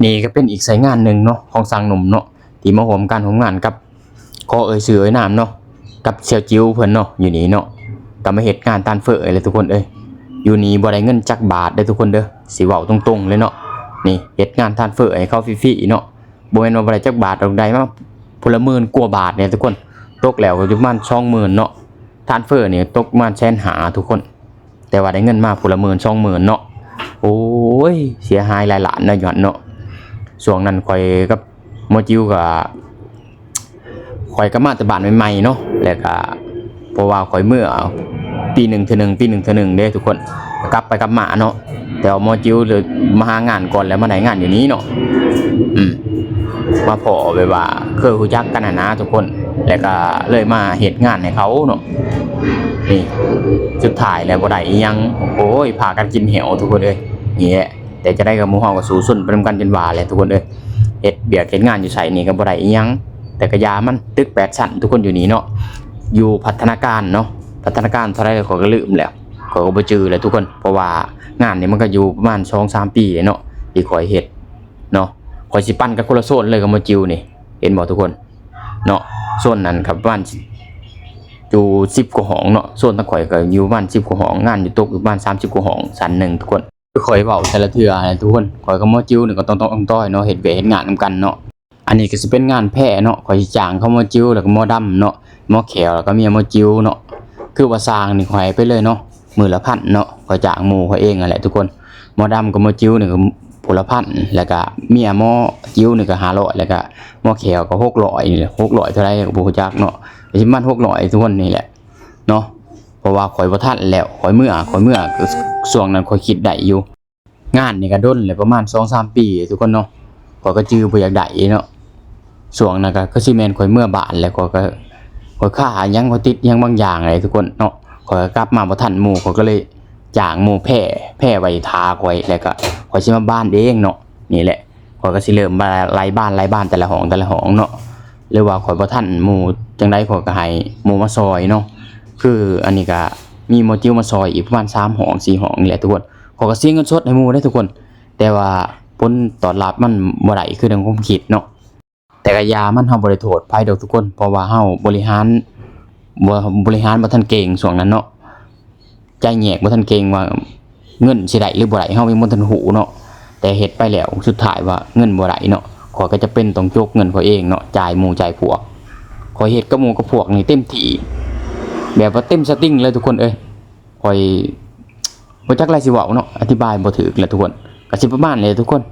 นี่ก็เป็นอีกสายงานหนึ่งเนาะของสร้างหนุ่มเนาะที่มาร่วมกันร่วมงานกับขอชื่อนามเนาะกับเสี่ยวจิ้วเพิ่นเนาะอยู่นี่เนาะก็มาเฮ็ดงานตานเฟ้อเลยทุกคนอยู่นี่บ่ได้เงินจักบาทเด้อทุกคนเด้อสิเว้าตรงๆเลยเนาะนี่เฮ็ดงานตานเฟ้อให้เขาฟรีๆเนาะบ่แม่นว่าบ่ได้จักบาทดอกใดมาพลหมื่นกว่าบาทเนี่ยทุกคนตกแล้วก็อยู่ประมาณ 20,000 เนาะตานเฟ้อนี่ตกประมาณ150,000ทุกคนแต่ว่าได้เงินมาพลหมื่น 20,000 เนาะโอ้ยเสียหายหลายล้านเนาะย้อนเนาะช่วงนั้นข่อยกับหมอจิวก็ข่อยก็มาแต่บ้านใหม่ๆเนาะแล้วก็เพราะว่าข่อยเมื่อปีหนึ่งเทื่อหนึ่งเด้ทุกคนกลับไปกลับมาเนาะแต่ว่าหมอจิวเลยมาหางานก่อนแล้วมาได้งานอยู่นี้เนาะมาพอแบบว่าเคยรู้จักกันนะทุกคนแล้วก็เลยมาเฮ็ดงานให้เขาเนาะนี่สุดท้ายแล้วบ่ได้อีหยังโอ้ยพากันกินเหวทุกคนนี่แหละแต่จะได้กับหมู่เฮาก็สู้สุนไปนำกันจนว่าแหละทุกคนเฮ็ดเบียกเฮ็ดงานอยู่ไสนี่ก็บ่ได้อีหยังแต่ก็ยามันตึก8ชั้นทุกคนอยู่นี่เนาะอยู่พัฒนาการเนาะพัฒนาการเท่าไรก็ลืมแล้วก็บ่จื้อแล้วทุกคนเพราะว่างานนี่มันก็อยู่ประมาณ 2-3 ปีเนาะที่ข่อยเฮ็ดเนาะข่อยสิปั้นกับคนละโซนเลยกับมาจิวนี่เห็นบ่ทุกคนเนาะโซนนั้นครับประมาณอยู่10กว่าห้องเนาะโซนตะข่อยก็อยู่ประมาณ10กว่าห้องงานอยู่ตกอยู่ประมาณ30กว่าห้องชั้นนึงทุกคนข่อยเว้าแต่ละเทื่อทุกคนข่อยกับมาจิวนี่ก็ต้องต้อยเนาะเฮ็ดเวยเฮ็ดงานนำกันเนาะอันนี้ก็สิเป็นงานแพร่เนาะข่อยสิจ้างเขามาจิวแล้วก็หมอดำเนาะหมอแขวแล้วก็เมียมาจิวเนาะคือว่าสร้างนี่ข่อยไปเลยเนาะมื้อละพันเนาะข่อยจ้างหมู่ข่อยเองนั่นแหละทุกคนหมอดำกับหมอจิวนี่ก็ผู้ละพันแล้วก็เมียหมอจิวนี่ก็500แล้วก็หมอแขวก็600นี่แหละ600เท่าไหร่ก็บ่รู้จักเนาะสิมัน600ทุกคนนี่แหละเนาะเพราะว่าข่อยบ่ทันแล้วข่อยเมื่อช่วงนั้นข่อยคิดได้อยู่งานนี่ก็ดนเลยประมาณ 2-3 ปีทุกคนเนาะข่อยก็จื้อบ่อยากได้เนาะช่วงนั้นก็สิแม่นข่อยเมื่อบ้านแล้วข่อยค่าหยังข่อยติดหยังบางอย่างอะไรทุกคนเนาะข่อยก็กลับมาบ่ทันหมู่ข่อยก็เลยจ้างหมู่แพร่ไว้ทาข่อยแล้วก็ข่อยสิมาบ้านเองเนาะนี่แหละข่อยก็สิเริ่มมาไล่บ้านแต่ละห้องเนาะหรือว่าข่อยบ่ทันหมู่จังได๋ข่อยก็ให้หมู่มาซอยเนาะคืออันนี้ก็มีหมอจิ้วมาซอยอีกประมาณ3ห้อง4ห้องนี่แหละทุกคนข่อยก็เสียเงินสดให้หมู่ได้ทุกคนแต่ว่าผลตอบรับมันบ่ได้คือดังผมคิดเนาะแต่ก็ยามันเฮาบ่ได้โทษภัยดอกทุกคนเพราะว่าเฮาบริหารบ่ทันเก่งช่วงนั้นเนาะใจแยกบ่ทันเก่งว่าเงินสิได้หรือบ่ได้เฮายังบ่ทันหูเนาะแต่เฮ็ดไปแล้วสุดท้ายว่าเงินบ่ได้เนาะข้อยก็จะเป็นต้องยกเงินข้อยเองเนาะจ่ายหมู่จ่ายพวกข้อยเฮ็ดกับหมู่กับพวกนี่เต็มที่แบบว่าเต็มสตริงเลยทุกคนข้อยบ่จักไรสิเว้าเนาะอธิบายบ่ถูกแหละทุกคนก็สิประมาณนี้ทุกคน